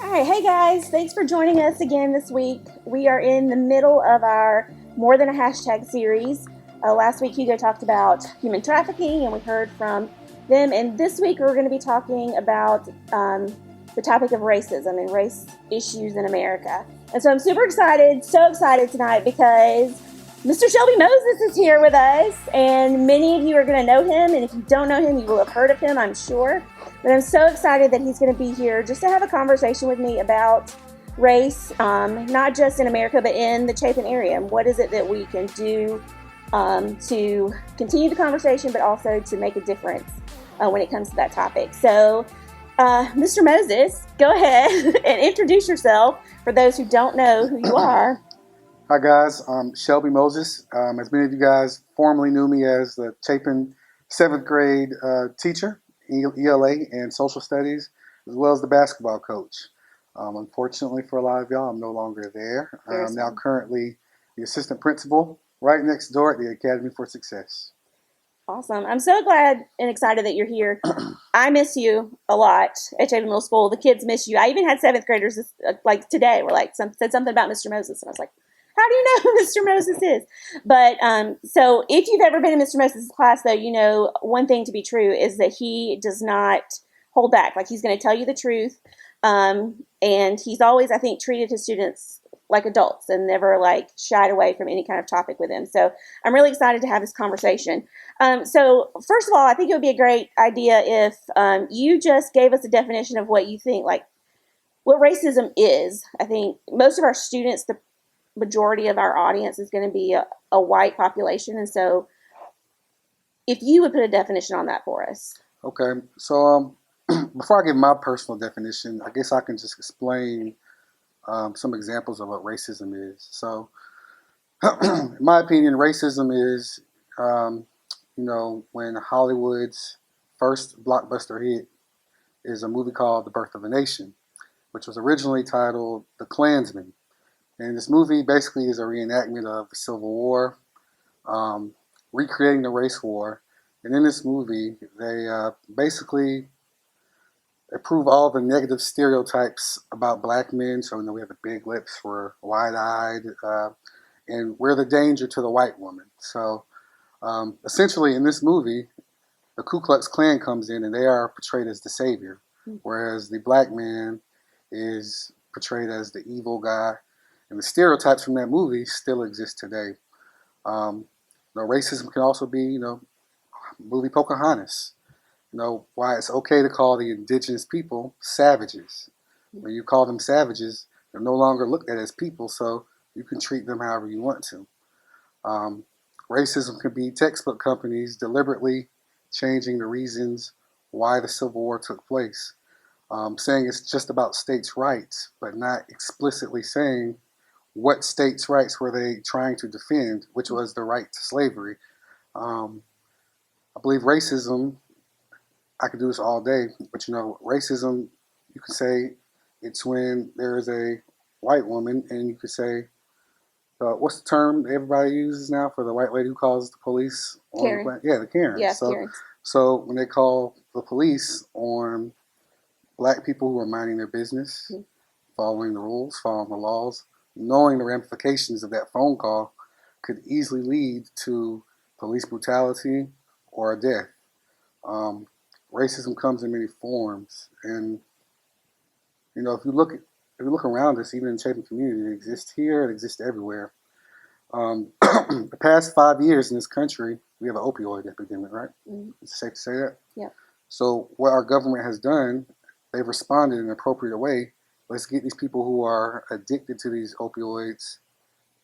All right, hey guys, thanks for joining us again this week. We are in the middle of our More Than a Hashtag series. Last week, Hugo talked about human trafficking, and we heard from them. And this week, we're going to be talking about the topic of racism and race issues in America. And so I'm super excited, so excited tonight because Mr. Shelby Moses is here with us, and many of you are going to know him. And if you don't know him, you will have heard of him, I'm sure. But I'm so excited that he's going to be here just to have a conversation with me about race, not just in America, but in the Chapin area. And what is it that we can do to continue the conversation, but also to make a difference when it comes to that topic. So, Mr. Moses, go ahead and introduce yourself for those who don't know who you are. Hi guys, I'm Shelby Moses. As many of you guys formerly knew me as the Chapin 7th grade teacher, ELA and social studies, as well as the basketball coach. Unfortunately for a lot of y'all, I'm no longer there. I'm now currently the assistant principal right next door at the Academy for Success. Awesome. I'm so glad and excited that you're here. I miss you a lot at Chapin Middle School. The kids miss you. I even had 7th graders like today were like said something about Mr. Moses, and I was like, how do you know who Mr. Moses is? But so if you've ever been in Mr. Moses' class, though, you know one thing to be true is that he does not hold back. Like, he's going to tell you the truth. And he's always, I think, treated his students like adults and never like shied away from any kind of topic with him. So I'm really excited to have this conversation. So first of all, I think it would be a great idea if you just gave us a definition of what you think, like what racism is. I think most of our students, the majority of our audience is going to be a white population. And so if you would put a definition on that for us. Okay, so before I give my personal definition, I guess I can just explain some examples of what racism is. So, in my opinion, racism is, when Hollywood's first blockbuster hit is a movie called The Birth of a Nation, which was originally titled The Klansman. And this movie basically is a reenactment of the Civil War, recreating the race war. And in this movie, they basically prove all the negative stereotypes about black men. So, we have the big lips, we're wide-eyed, and we're the danger to the white woman. So, essentially, in this movie, the Ku Klux Klan comes in and they are portrayed as the savior, whereas the black man is portrayed as the evil guy. And the stereotypes from that movie still exist today. Racism can also be, movie Pocahontas. Why it's okay to call the indigenous people savages. When you call them savages, they're no longer looked at as people, so you can treat them however you want to. Racism can be textbook companies deliberately changing the reasons why the Civil War took place, saying it's just about states' rights, but not explicitly saying what states' rights were they trying to defend, which was the right to slavery. I believe racism, I could do this all day, but racism, you could say it's when there's a white woman and you could say, what's the term everybody uses now for the white lady who calls the police? Karen. The Karen. Yeah, so, Karen. So when they call the police on black people who are minding their business, following the rules, following the laws, knowing the ramifications of that phone call could easily lead to police brutality or a death. Racism comes in many forms, and if you look around us, even in the Chapin community, it exists here, it exists everywhere. The past 5 years in this country, we have an opioid epidemic, right? It's safe to say that. Yeah. So what our government has done, they've responded in an appropriate way. Let's get these people who are addicted to these opioids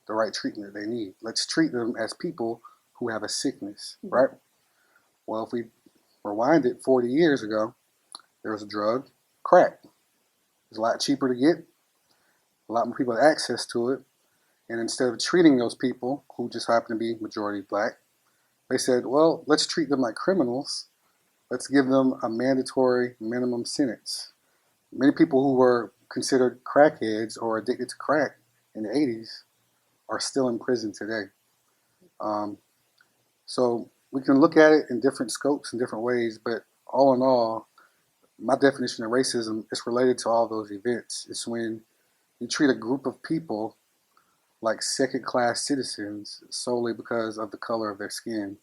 the right treatment they need. Let's treat them as people who have a sickness, right? Well, if we rewind it 40 years ago, there was a drug, crack. It was a lot cheaper to get, a lot more people had access to it. And instead of treating those people who just happen to be majority black, they said, well, let's treat them like criminals. Let's give them a mandatory minimum sentence. Many people who were considered crackheads or addicted to crack in the 80s are still in prison today. So we can look at it in different scopes and different ways, but all in all, my definition of racism is related to all those events. It's when you treat a group of people like second class citizens solely because of the color of their skin.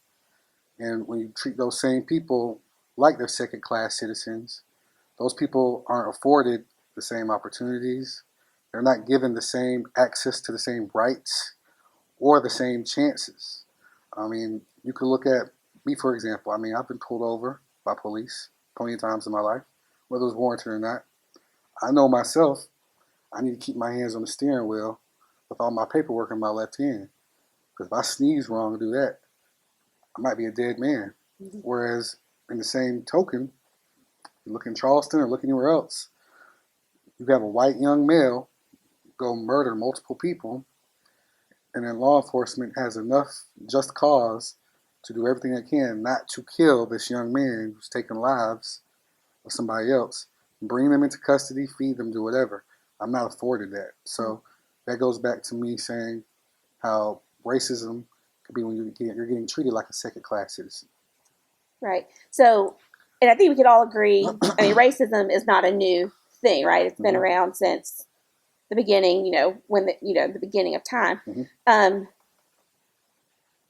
And when you treat those same people like they're second class citizens, those people aren't afforded the same opportunities. They're not given the same access to the same rights or the same chances. I mean, you could look at me, for example. I mean, I've been pulled over by police plenty of times in my life, whether it was warranted or not. I know myself, I need to keep my hands on the steering wheel with all my paperwork in my left hand. Because if I sneeze wrong and do that, I might be a dead man. Mm-hmm. Whereas, in the same token, you look in Charleston or look anywhere else, you have a white young male go murder multiple people, and then law enforcement has enough just cause to do everything they can not to kill this young man who's taking lives of somebody else, bring them into custody, feed them, do whatever. I'm not afforded that. So that goes back to me saying how racism could be when you're getting treated like a second-class citizen. Right. So, and I think we could all agree, I mean, racism is not a new thing, right? It's been around since the beginning, when the beginning of time.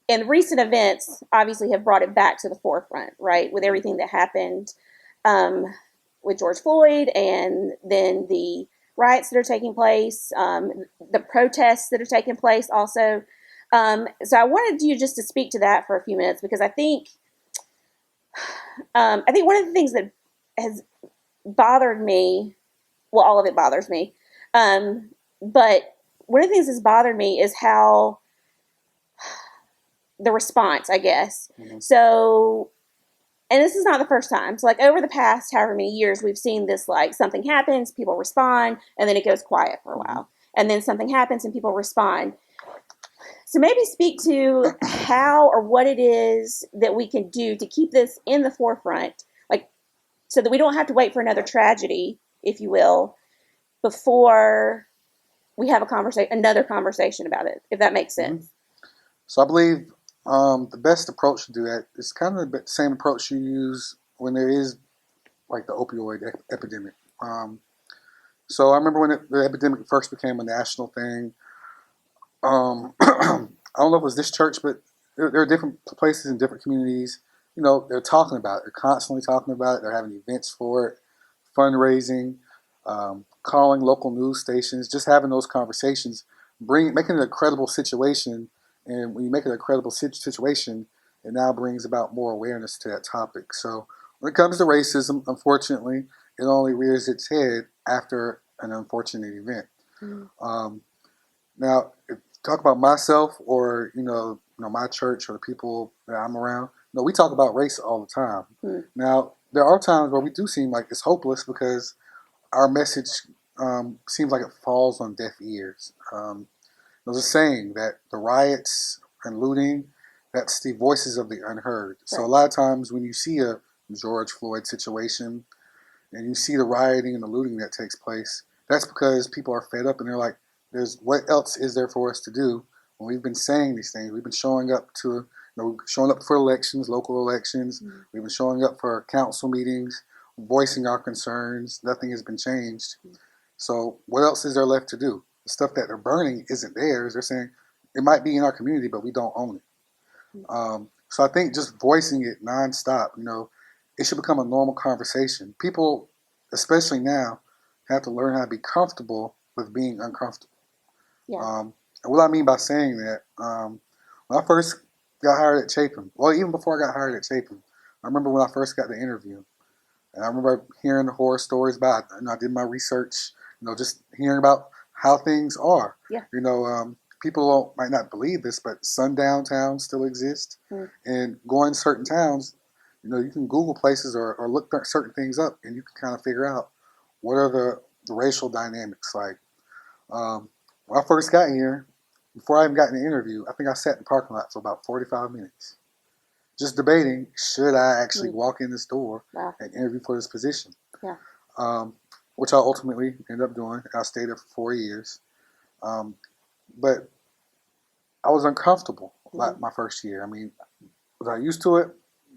And recent events obviously have brought it back to the forefront, right? With everything that happened with George Floyd, and then the riots that are taking place, the protests that are taking place also. So I wanted you just to speak to that for a few minutes, because I think one of the things that has bothered me, well, all of it bothers me, but one of the things that's bothered me is how the response, I guess. Mm-hmm. So, and this is not the first time. So, like, over the past however many years, we've seen this, like, something happens, people respond, and then it goes quiet for a while. And then something happens and people respond. So maybe speak to how or what it is that we can do to keep this in the forefront, like, so that we don't have to wait for another tragedy, if you will, before we have another conversation about it, if that makes sense. Mm-hmm. So I believe the best approach to do that is kind of the same approach you use when there is like the opioid epidemic. So I remember when the epidemic first became a national thing. I don't know if it was this church, but there are different places in different communities. They're talking about it. They're constantly talking about it. They're having events for it, fundraising, calling local news stations, just having those conversations, making it a credible situation. And when you make it a credible situation, it now brings about more awareness to that topic. So when it comes to racism, unfortunately, it only rears its head after an unfortunate event. Mm-hmm. Now, if talk about myself or my church or the people that I'm around, we talk about race all the time. Mm-hmm. Now, there are times where we do seem like it's hopeless because our message seems like it falls on deaf ears. There's a saying that the riots and looting, that's the voices of the unheard. Right. So a lot of times when you see a George Floyd situation and you see the rioting and the looting that takes place, that's because people are fed up and they're like, what else is there for us to do? When we've been saying these things, we've been showing up for elections, local elections. Mm-hmm. We've been showing up for council meetings, voicing our concerns. Nothing has been changed. Mm-hmm. So what else is there left to do? The stuff that they're burning isn't theirs. They're saying it might be in our community, but we don't own it. Mm-hmm. So I think just voicing it nonstop, it should become a normal conversation. People, especially now, have to learn how to be comfortable with being uncomfortable. Yeah. And what I mean by saying that, when I first got hired at Chapin, well, even before I got hired at Chapin, I remember when I first got the interview, and I remember hearing the horror stories about it. I did my research, just hearing about how things are. Yeah. People might not believe this, but sundown towns still exist. Mm. And going to certain towns, you can Google places or look certain things up, and you can kind of figure out what are the racial dynamics like. When I first got here, before I even got in the interview, I think I sat in the parking lot for about 45 minutes, just debating, should I actually walk in this door and interview for this position? Yeah. Which I ultimately ended up doing. I stayed there for 4 years. But I was uncomfortable like my first year. Was I used to it?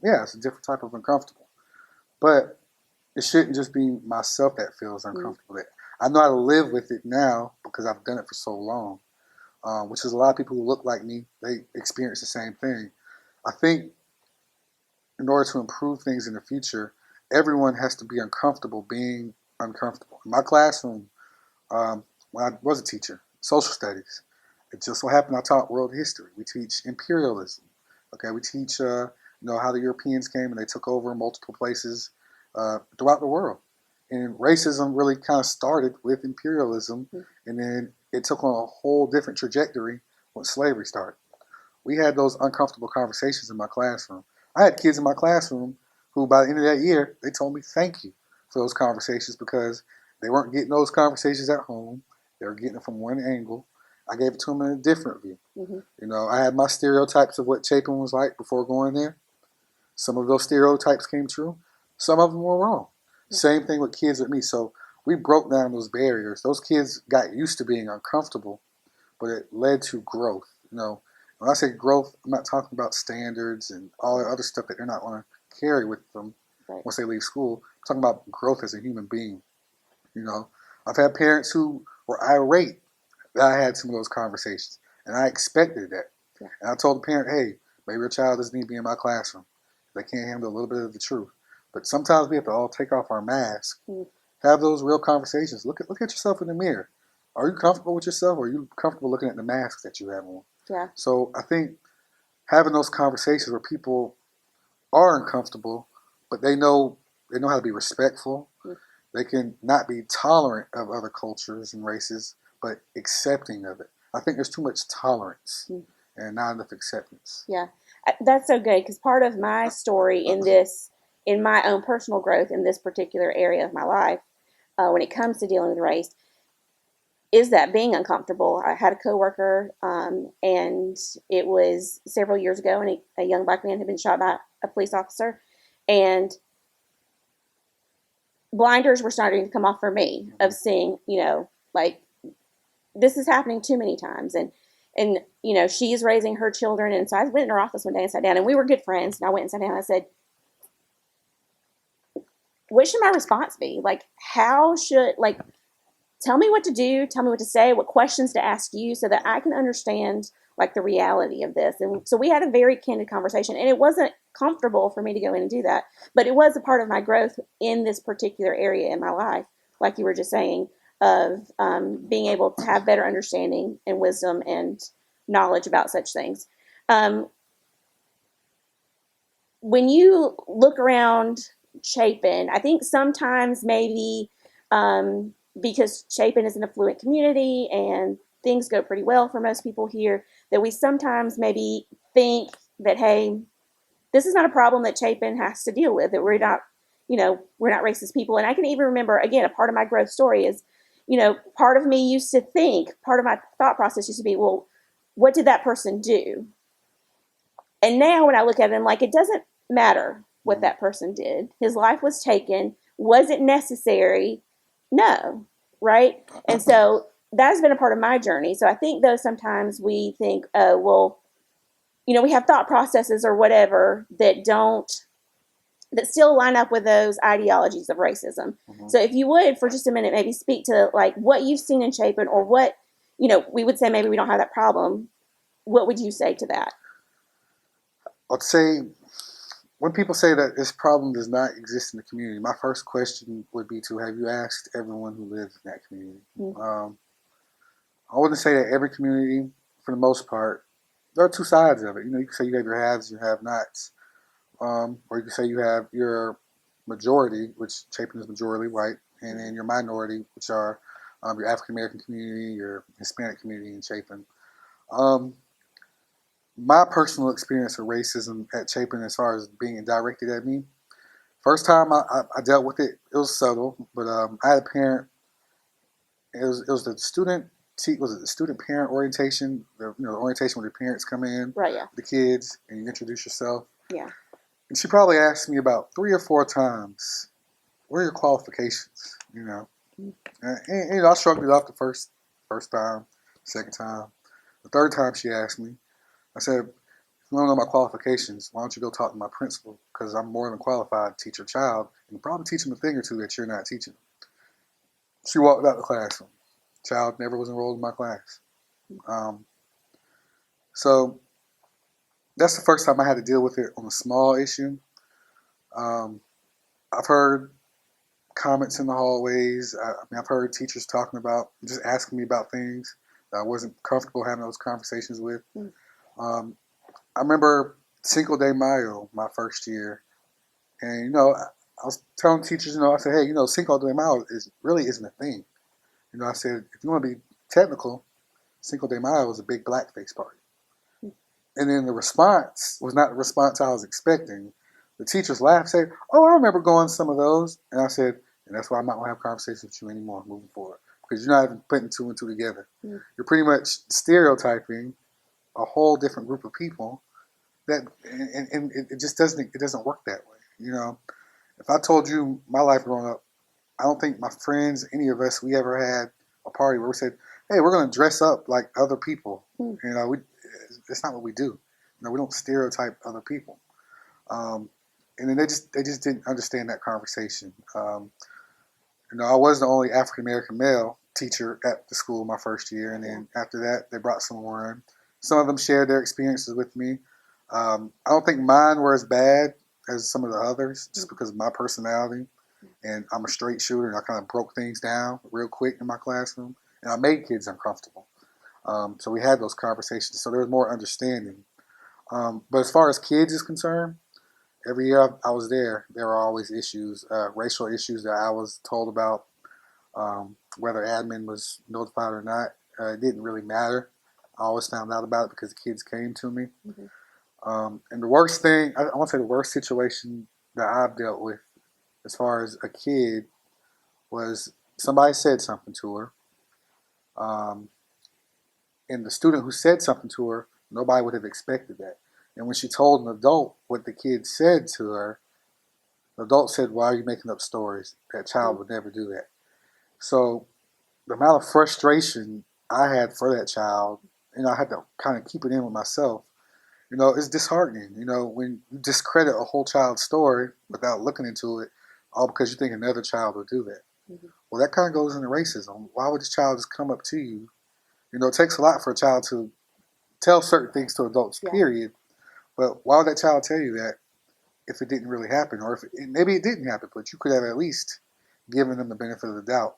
Yeah, it's a different type of uncomfortable. But, it shouldn't just be myself that feels uncomfortable. That I know how to live with it now because I've done it for so long. Which is a lot of people who look like me. They experience the same thing. I think in order to improve things in the future, everyone has to be uncomfortable being uncomfortable. In my classroom, when I was a teacher, social studies, it just so happened I taught world history. We teach imperialism. Okay, we teach how the Europeans came and they took over multiple places throughout the world. And racism really kind of started with imperialism, and then it took on a whole different trajectory when slavery started. We had those uncomfortable conversations in my classroom. I had kids in my classroom who, by the end of that year, they told me thank you for those conversations because they weren't getting those conversations at home. They were getting it from one angle. I gave it to them in a different view. I had my stereotypes of what Chapin was like before going there. Some of those stereotypes came true. Some of them were wrong. Same thing with kids with me. So we broke down those barriers. Those kids got used to being uncomfortable, but it led to growth. When I say growth, I'm not talking about standards and all the other stuff that they're not going to carry with them once they leave school. I'm talking about growth as a human being. I've had parents who were irate that I had some of those conversations, and I expected that. And I told the parent, hey, maybe your child doesn't need to be in my classroom. They can't handle a little bit of the truth. But sometimes we have to all take off our masks, have those real conversations. Look at yourself in the mirror. Are you comfortable with yourself, or are you comfortable looking at the masks that you have on? Yeah. So I think having those conversations where people are uncomfortable, but they know how to be respectful. They can not be tolerant of other cultures and races, but accepting of it. I think there's too much tolerance and not enough acceptance. Yeah, that's so good because part of my story in my own personal growth in this particular area of my life, when it comes to dealing with race, is that being uncomfortable. I had a coworker, and it was several years ago, and a young black man had been shot by a police officer, and blinders were starting to come off for me of seeing, like, this is happening too many times, and she's raising her children, and so I went in her office one day and sat down, and we were good friends, and I went and sat down and I said, what should my response be? Like, tell me what to do, tell me what to say, what questions to ask you so that I can understand like the reality of this. And so we had a very candid conversation, and it wasn't comfortable for me to go in and do that, but it was a part of my growth in this particular area in my life, like you were just saying, of being able to have better understanding and wisdom and knowledge about such things. When you look around Chapin, I think sometimes maybe because Chapin is an affluent community and things go pretty well for most people here, that we sometimes maybe think that, hey, this is not a problem that Chapin has to deal with, that we're not racist people. And I can even remember, again, a part of my growth story is, part of me used to think, part of my thought process used to be, well, what did that person do? And now when I look at it, I'm like, it doesn't matter what that person did. His life was taken. Was it necessary? No. Right? And so that's been a part of my journey. So I think, though, sometimes we think, we have thought processes or whatever that still line up with those ideologies of racism. So if you would, for just a minute, maybe speak to like what you've seen in Chapin, or what, we would say maybe we don't have that problem. What would you say to that? I'd say when people say that this problem does not exist in the community, my first question would be have you asked everyone who lives in that community? I wouldn't say that every community, for the most part. There are two sides of it. You can say you have your haves, you have nots. Or you can say you have your majority, which Chapin is majority white, and then your minority, which are your African American community, your Hispanic community in Chapin. My personal experience of racism at Chapin, as far as being directed at me, first time I dealt with it, it was subtle, but I had a parent. It was the student. Was it the student parent orientation? The orientation where the parents come in, right? Yeah. The kids, and you introduce yourself. Yeah. And she probably asked me about 3 or 4 times, "What are your qualifications?" And I shrugged it off the first time, second time, the third time she asked me. I said, you want to know my qualifications, why don't you go talk to my principal? Because I'm more than qualified to teach your child and probably teach them a thing or two that you're not teaching. She walked out the classroom. Child never was enrolled in my class. Um, so that's the first time I had to deal with it on a small issue. Um, I've heard comments in the hallways. I've heard teachers talking about, just asking me about things that I wasn't comfortable having those conversations with. Um, I remember Cinco de Mayo, my first year, and I was telling teachers, I said, hey, Cinco de Mayo really isn't a thing. I said, if you want to be technical, Cinco de Mayo was a big blackface party. And then the response was not the response I was expecting. The teachers laughed, said, oh, I remember going to some of those. And I said, and that's why I'm not going to have conversations with you anymore moving forward. Because you're not even putting two and two together. Mm. You're pretty much stereotyping a whole different group of people that, and it just doesn't work that way. If I told you my life growing up, I don't think my friends, any of us, we ever had a party where we said, hey, we're going to dress up like other people. Mm. It's not what we do. We don't stereotype other people. And then they just didn't understand that conversation. I was the only African American male teacher at the school my first year, and then after that, they brought some more in. Some of them shared their experiences with me. I don't think mine were as bad as some of the others, just because of my personality. And I'm a straight shooter, and I kind of broke things down real quick in my classroom, and I made kids uncomfortable. So we had those conversations, so there was more understanding. But as far as kids is concerned, every year I was there were always issues, racial issues that I was told about. Whether admin was notified or not, it didn't really matter. I always found out about it because the kids came to me. Mm-hmm. And the worst thing, I want to say the worst situation that I've dealt with as far as a kid was somebody said something to her. And the student who said something to her, nobody would have expected that. And when she told an adult what the kid said to her, the adult said, why are you making up stories? That child would never do that. So the amount of frustration I had for that child, I had to kind of keep it in with myself. It's disheartening, when you discredit a whole child's story without looking into it, all because you think another child would do that. Mm-hmm. Well, that kind of goes into racism. Why would this child just come up to you? It takes a lot for a child to tell certain things to adults, period. But why would that child tell you that if it didn't really happen? Or maybe it didn't happen, but you could have at least given them the benefit of the doubt.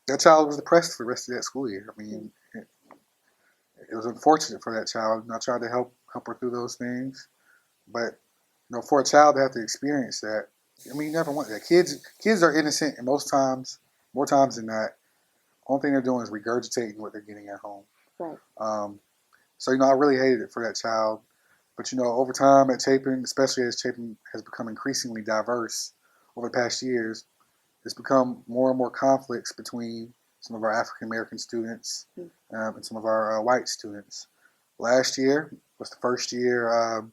That child was depressed for the rest of that school year. I mean, it was unfortunate for that child. And I tried to help her through those things. But, for a child to have to experience that, you never want that. Kids are innocent, and more times than not, only thing they're doing is regurgitating what they're getting at home. Right. So, I really hated it for that child. But, over time at Chapin, especially as Chapin has become increasingly diverse over the past years, it's become more and more conflicts between some of our African American students and some of our white students. Last year was the first year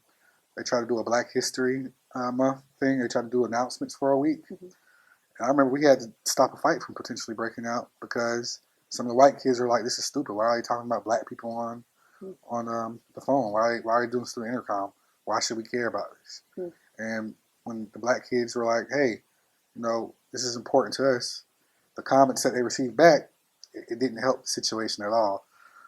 they tried to do a Black History Month thing. They tried to do announcements for a week. Mm-hmm. And I remember we had to stop a fight from potentially breaking out because some of the white kids were like, this is stupid. Why are you talking about Black people on the phone? Why are you doing this through the intercom? Why should we care about this? Mm-hmm. And when the Black kids were like, hey, this is important to us, the comments that they received back, it didn't help the situation at all.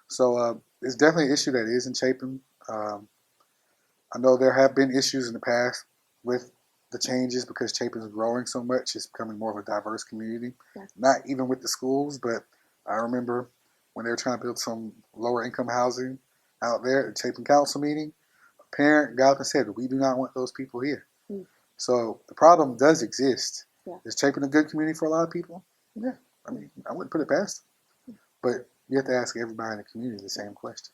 So it's definitely an issue that is in Chapin. I know there have been issues in the past with the changes because Chapin is growing so much. It's becoming more of a diverse community. Yeah. Not even with the schools, but I remember when they were trying to build some lower income housing out there at the Chapin Council meeting, a parent got up and said, we do not want those people here. Mm. So the problem does exist. Yeah. Is Chapin a good community for a lot of people? Yeah. I wouldn't put it past them. But you have to ask everybody in the community the same question.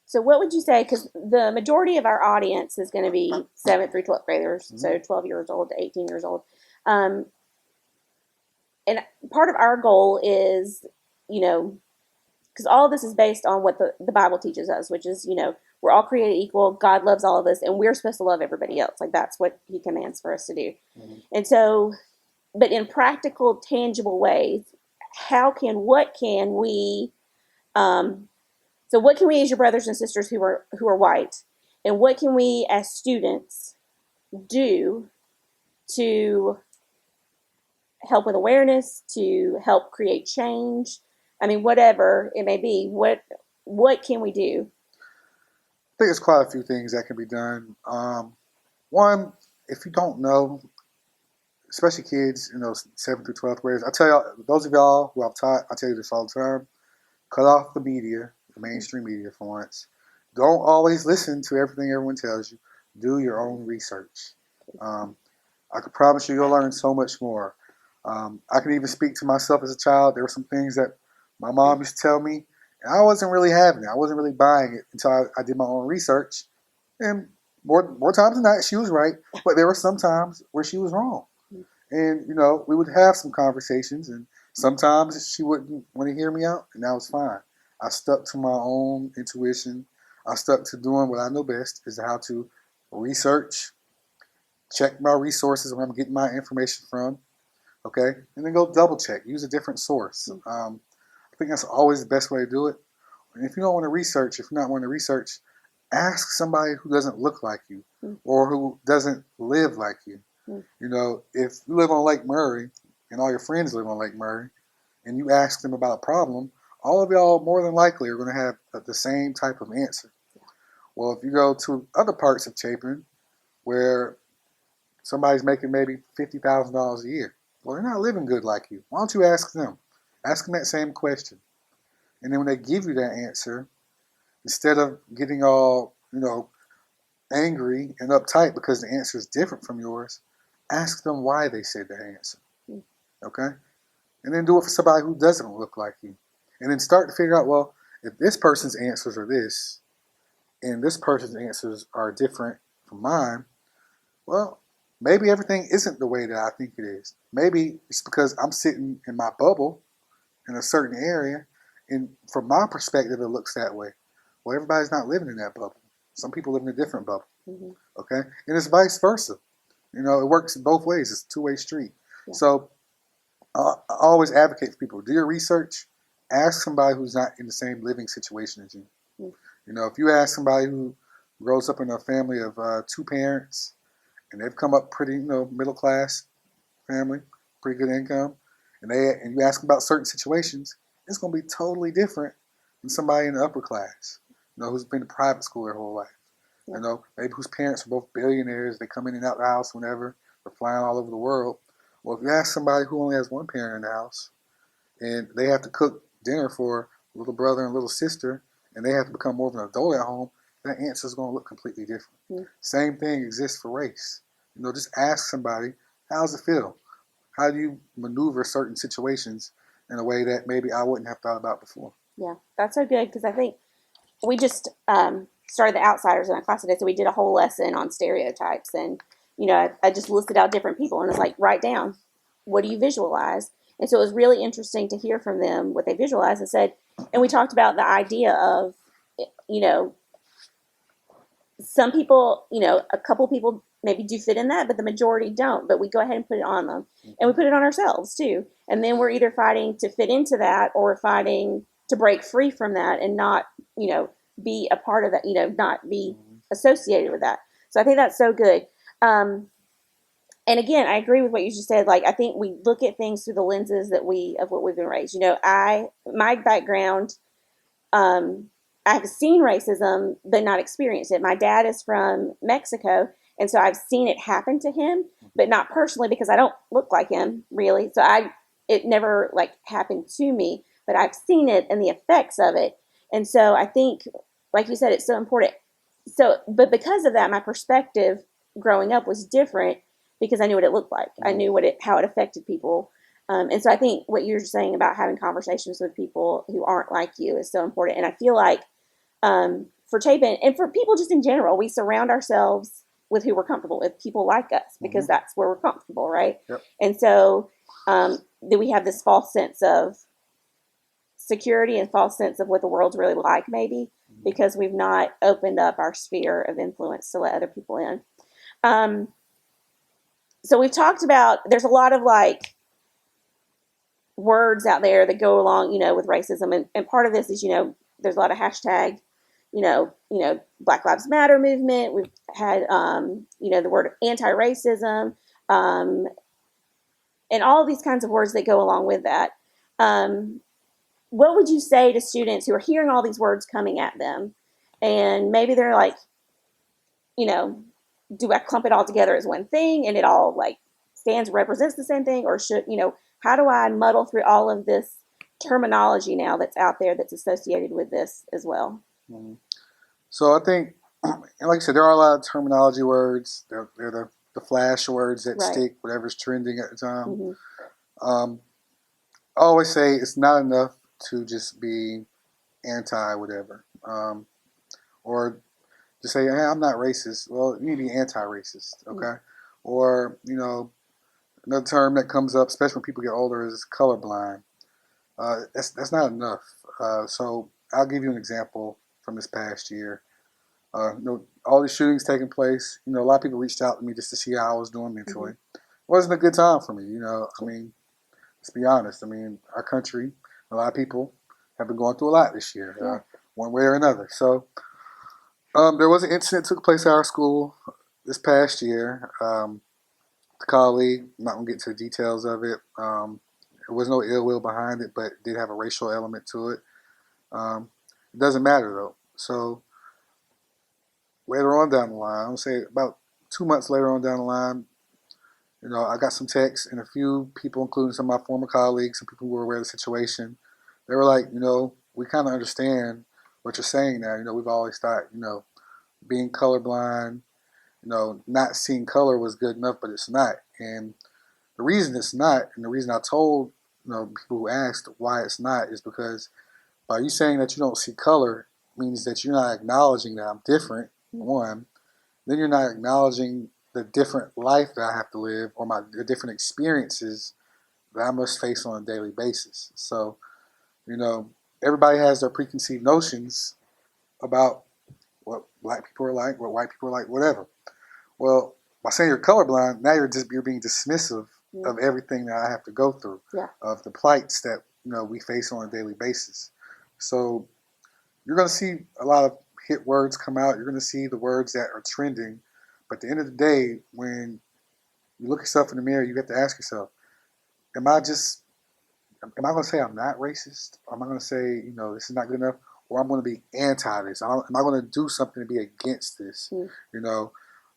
So what would you say, because the majority of our audience is going to be 7th through 12th graders, mm-hmm. so 12 years old to 18 years old. And part of our goal is, because all of this is based on what the Bible teaches us, which is, we're all created equal, God loves all of us, and we're supposed to love everybody else. Like, that's what he commands for us to do. Mm-hmm. And so, but in practical, tangible ways, what can we So what can we as your brothers and sisters who are white, and what can we as students do to help with awareness, to help create change? I mean, whatever it may be, what can we do? I think there's quite a few things that can be done. One, if you don't know, especially kids, 7th through 12th graders, I tell y'all, those of y'all who I've taught, I tell you this all the time, cut off the media, the mainstream media for once. Don't always listen to everything everyone tells you. Do your own research. I can promise you, you'll learn so much more. I can even speak to myself as a child. There were some things that my mom used to tell me, and I wasn't really having it. I wasn't really buying it until I did my own research. And more times than not, she was right. But there were some times where she was wrong. And, we would have some conversations, and sometimes she wouldn't want to hear me out, and that was fine. I stuck to my own intuition. I stuck to doing what I know best, is how to research, check my resources where I'm getting my information from, okay? And then go double check, use a different source. I think that's always the best way to do it. And if you don't want to research, if you're not wanting to research, ask somebody who doesn't look like you or who doesn't live like you. If you live on Lake Murray and all your friends live on Lake Murray and you ask them about a problem, all of y'all more than likely are going to have the same type of answer. Well, if you go to other parts of Chapin where somebody's making maybe $50,000 a year, well, they're not living good like you. Why don't you ask them? Ask them that same question. And then when they give you that answer, instead of getting all, angry and uptight because the answer is different from yours, ask them why they said that answer. Okay? And then do it for somebody who doesn't look like you. And then start to figure out, well, if this person's answers are this, and this person's answers are different from mine, well, maybe everything isn't the way that I think it is. Maybe it's because I'm sitting in my bubble in a certain area, and from my perspective, it looks that way. Well, everybody's not living in that bubble. Some people live in a different bubble. Okay? And it's vice versa. It works both ways. It's a two-way street. Yeah. So I always advocate for people, do your research, ask somebody who's not in the same living situation as you. If you ask somebody who grows up in a family of two parents and they've come up pretty, middle class family, pretty good income, and you ask them about certain situations, it's going to be totally different than somebody in the upper class, who's been to private school their whole life. Maybe whose parents are both billionaires, they come in and out the house whenever, they're flying all over the world. Well, if you ask somebody who only has one parent in the house and they have to cook dinner for a little brother and little sister and they have to become more of an adult at home, that answer is going to look completely different. Same thing exists for race. Just ask somebody, how does it feel? How do you maneuver certain situations in a way that maybe I wouldn't have thought about before? Yeah, that's so good, because I think we just started the Outsiders in my class today, so we did a whole lesson on stereotypes, and I just listed out different people, and it's like, write down, what do you visualize? And so it was really interesting to hear from them what they visualized, and we talked about the idea of, some people, a couple people maybe do fit in that, but the majority don't, but we go ahead and put it on them, and we put it on ourselves too, and then we're either fighting to fit into that or fighting to break free from that and not, be a part of that, not be associated with that. So I think that's so good. And again, I agree with what you just said. Like, I think we look at things through the lenses of what we've been raised. My background, I've seen racism, but not experienced it. My dad is from Mexico, and so I've seen it happen to him, but not personally because I don't look like him, really. So it never happened to me, but I've seen it and the effects of it. And so I think, like you said, it's so important. But because of that, my perspective growing up was different because I knew what it looked like. I knew how it affected people. And so I think what you're saying about having conversations with people who aren't like you is so important. And I feel like for Chapin and for people just in general, we surround ourselves with who we're comfortable with, people like us, because that's where we're comfortable, right? Yep. And so then we have this false sense of security and false sense of what the world's really like, maybe, because we've not opened up our sphere of influence to let other people in. So we've talked about, there's a lot of words out there that go along, with racism. And part of this is, there's a lot of hashtag, Black Lives Matter movement. We've had, the word anti-racism, and all of these kinds of words that go along with that. What would you say to students who are hearing all these words coming at them, and maybe they're like, do I clump it all together as one thing and it all like represents the same thing, or should, how do I muddle through all of this terminology now that's out there that's associated with this as well? Mm-hmm. So I think, and like I said, there are a lot of terminology words. They're the flash words that stick, whatever's trending at the time. Mm-hmm. I always say it's not enough to just be anti whatever, or just say, hey, I'm not racist. Well, you need to be anti-racist, okay? Mm-hmm. Or, another term that comes up, especially when people get older, is colorblind. That's not enough. So I'll give you an example from this past year. All these shootings taking place, a lot of people reached out to me just to see how I was doing mentally. Mm-hmm. It wasn't a good time for me, let's be honest. Our country, a lot of people have been going through a lot this year, one way or another. So there was an incident that took place at our school this past year. The colleague, I'm not going to get into the details of it. There was no ill will behind it, but it did have a racial element to it. It doesn't matter, though. So later on down the line, I'm going to say about 2 months later on down the line, I got some texts, and a few people, including some of my former colleagues, some people who were aware of the situation, they were like, we kind of understand what you're saying now. We've always thought, being colorblind, not seeing color was good enough, but it's not. And the reason it's not, and the reason I told, people who asked why it's not, is because by you saying that you don't see color means that you're not acknowledging that I'm different, one. Then you're not acknowledging the different life that I have to live, or the different experiences that I must face on a daily basis. So, everybody has their preconceived notions about what black people are like, what white people are like, whatever. Well, by saying you're colorblind, now you're being dismissive of everything that I have to go through, of the plights that we face on a daily basis. So you're going to see a lot of hit words come out. You're going to see the words that are trending. But at the end of the day, when you look yourself in the mirror, you have to ask yourself, am I going to say I'm not racist? Or am I going to say, this is not good enough? Or I'm going to be anti this? Am I going to do something to be against this?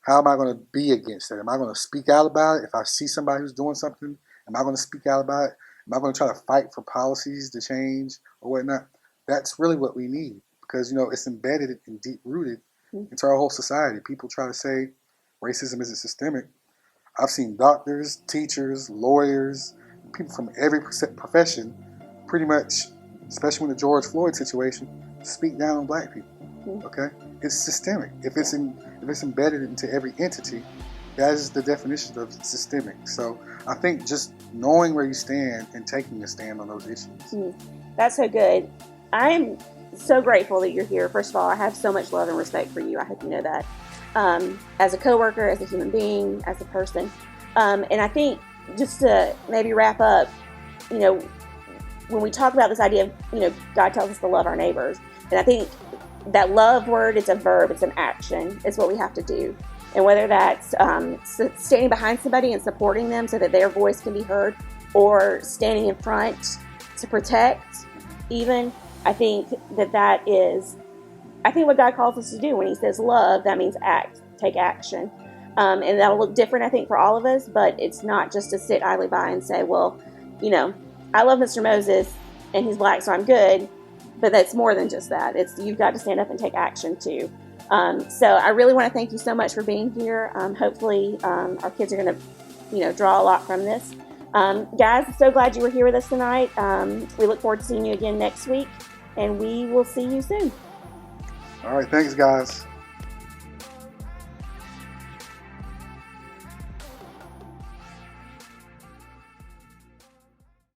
How am I going to be against that? Am I going to speak out about it? If I see somebody who's doing something, am I going to speak out about it? Am I going to try to fight for policies to change or whatnot? That's really what we need, because, it's embedded and deep-rooted into our whole society. People try to say racism isn't systemic. I've seen doctors, teachers, lawyers, people from every profession, pretty much, especially when the George Floyd situation, speak down on black people. Okay, it's systemic. If it's embedded into every entity, that is the definition of systemic. So I think just knowing where you stand and taking a stand on those issues. That's so good. I'm so grateful that you're here. First of all, I have so much love and respect for you. I hope you know that. As a coworker, as a human being, as a person. And I think just to maybe wrap up, when we talk about this idea of, God tells us to love our neighbors. And I think that love word, it's a verb, it's an action. It's what we have to do. And whether that's standing behind somebody and supporting them so that their voice can be heard, or standing in front to protect, even, I think that is, I think what God calls us to do when he says love, that means act, take action. And that'll look different, I think, for all of us, but it's not just to sit idly by and say, well, I love Mr. Moses and he's black, so I'm good. But that's more than just that. You've got to stand up and take action too. So I really want to thank you so much for being here. Hopefully our kids are going to, draw a lot from this. Guys, so glad you were here with us tonight. We look forward to seeing you again next week, and we will see you soon. All right. Thanks, guys.